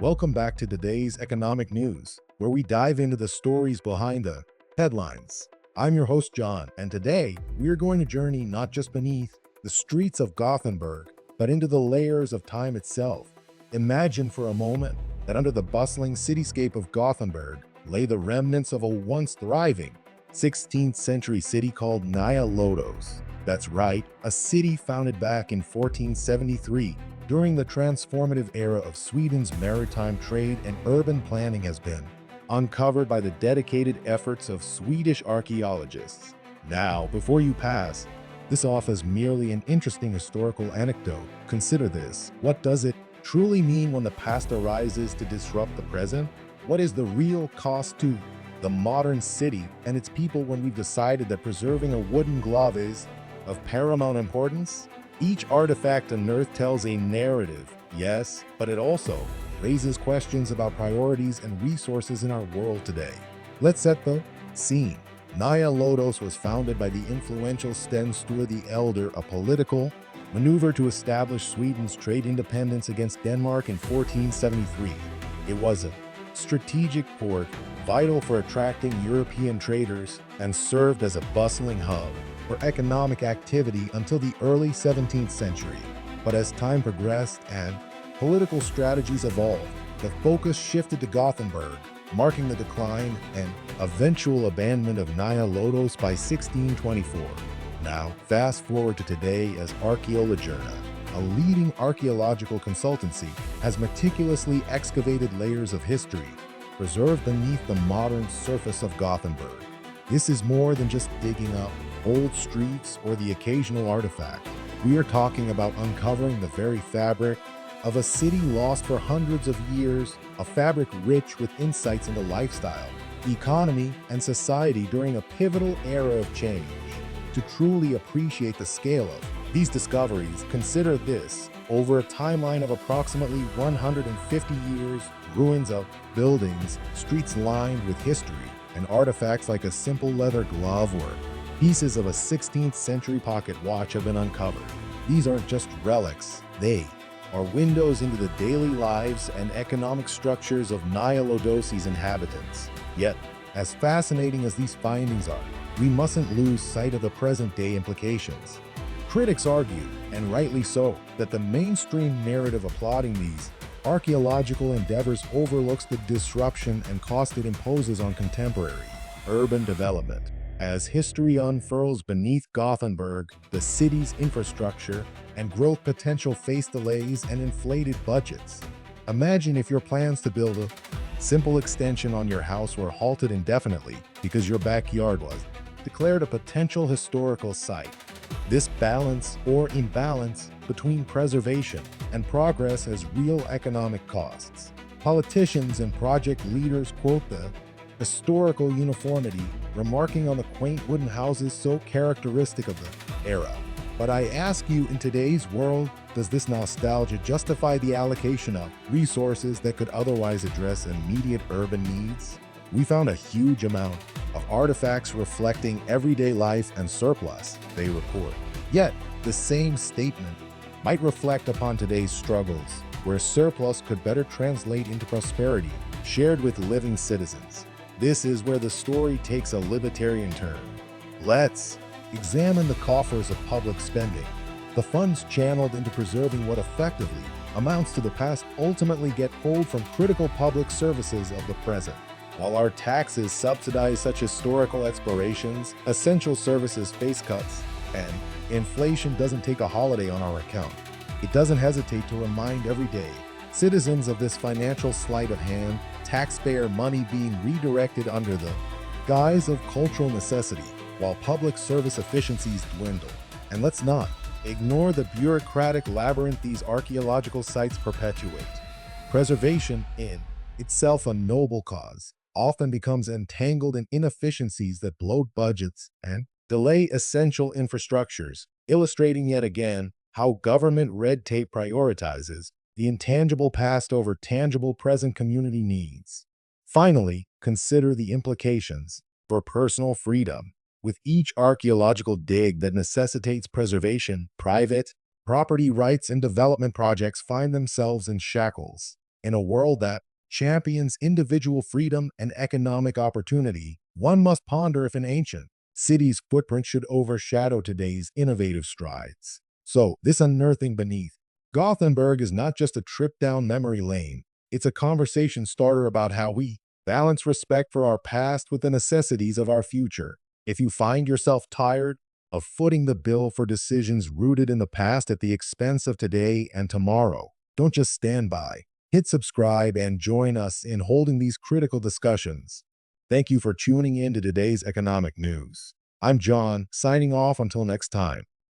Welcome back to today's economic news, where we dive into the stories behind the headlines. I'm your host, John, and today we are going to journey not just beneath the streets of Gothenburg, but into the layers of time itself. Imagine for a moment that under the bustling cityscape of Gothenburg lay the remnants of a once thriving 16th century city called Nya Lödöse. That's right, a city founded back in 1473 during the transformative era of Sweden's maritime trade and urban planning has been uncovered by the dedicated efforts of Swedish archaeologists. Now, before you pass this off as merely an interesting historical anecdote, consider this. What does it truly mean when the past arises to disrupt the present? What is the real cost to the modern city and its people when we've decided that preserving a wooden glove is of paramount importance? Each artifact unearthed tells a narrative, yes, but it also raises questions about priorities and resources in our world today. Let's set the scene. Nya Lödöse was founded by the influential Sten Sture the Elder, a political maneuver to establish Sweden's trade independence against Denmark in 1473. It was a strategic port, vital for attracting European traders, and served as a bustling hub for economic activity until the early 17th century. But as time progressed and political strategies evolved, the focus shifted to Gothenburg, marking the decline and eventual abandonment of Nya Lödöse by 1624. Now, fast forward to today as Archaeological, a leading archaeological consultancy, has meticulously excavated layers of history preserved beneath the modern surface of Gothenburg. This is more than just digging up old streets or the occasional artifact. We are talking about uncovering the very fabric of a city lost for hundreds of years, a fabric rich with insights into lifestyle, economy, and society during a pivotal era of change. To truly appreciate the scale of these discoveries, consider this. Over a timeline of approximately 150 years, ruins of buildings, streets lined with history, and artifacts like a simple leather glove or pieces of a 16th century pocket watch have been uncovered. These aren't just relics, they are windows into the daily lives and economic structures of Nya Lödöse's inhabitants. Yet, as fascinating as these findings are, we mustn't lose sight of the present-day implications. Critics argue, and rightly so, that the mainstream narrative applauding these archaeological endeavors overlooks the disruption and cost it imposes on contemporary urban development. As history unfurls beneath Gothenburg, the city's infrastructure and growth potential face delays and inflated budgets. Imagine if your plans to build a simple extension on your house were halted indefinitely because your backyard was declared a potential historical site. This balance or imbalance between preservation and progress has real economic costs. Politicians and project leaders quote the historical uniformity, remarking on the quaint wooden houses so characteristic of the era. But I ask you, in today's world, does this nostalgia justify the allocation of resources that could otherwise address immediate urban needs? We found a huge amount of artifacts reflecting everyday life and surplus, they report. Yet, the same statement might reflect upon today's struggles, where surplus could better translate into prosperity shared with living citizens. This is where the story takes a libertarian turn. Let's examine the coffers of public spending. The funds channeled into preserving what effectively amounts to the past ultimately get pulled from critical public services of the present. While our taxes subsidize such historical explorations, essential services face cuts, and inflation doesn't take a holiday on our account. It doesn't hesitate to remind everyday citizens of this financial sleight of hand, taxpayer money being redirected under the guise of cultural necessity, while public service efficiencies dwindle. And let's not ignore the bureaucratic labyrinth these archaeological sites perpetuate. Preservation, in itself a noble cause, often becomes entangled in inefficiencies that bloat budgets and delay essential infrastructures, illustrating yet again how government red tape prioritizes the intangible past over tangible present community needs. Finally, consider the implications for personal freedom. With each archaeological dig that necessitates preservation, private property rights and development projects find themselves in shackles. In a world that champions individual freedom and economic opportunity, one must ponder if an ancient city's footprint should overshadow today's innovative strides. So, this unearthing beneath Gothenburg is not just a trip down memory lane, it's a conversation starter about how we balance respect for our past with the necessities of our future. If you find yourself tired of footing the bill for decisions rooted in the past at the expense of today and tomorrow, don't just stand by. Hit subscribe and join us in holding these critical discussions. Thank you for tuning in to today's economic news. I'm John, signing off until next time.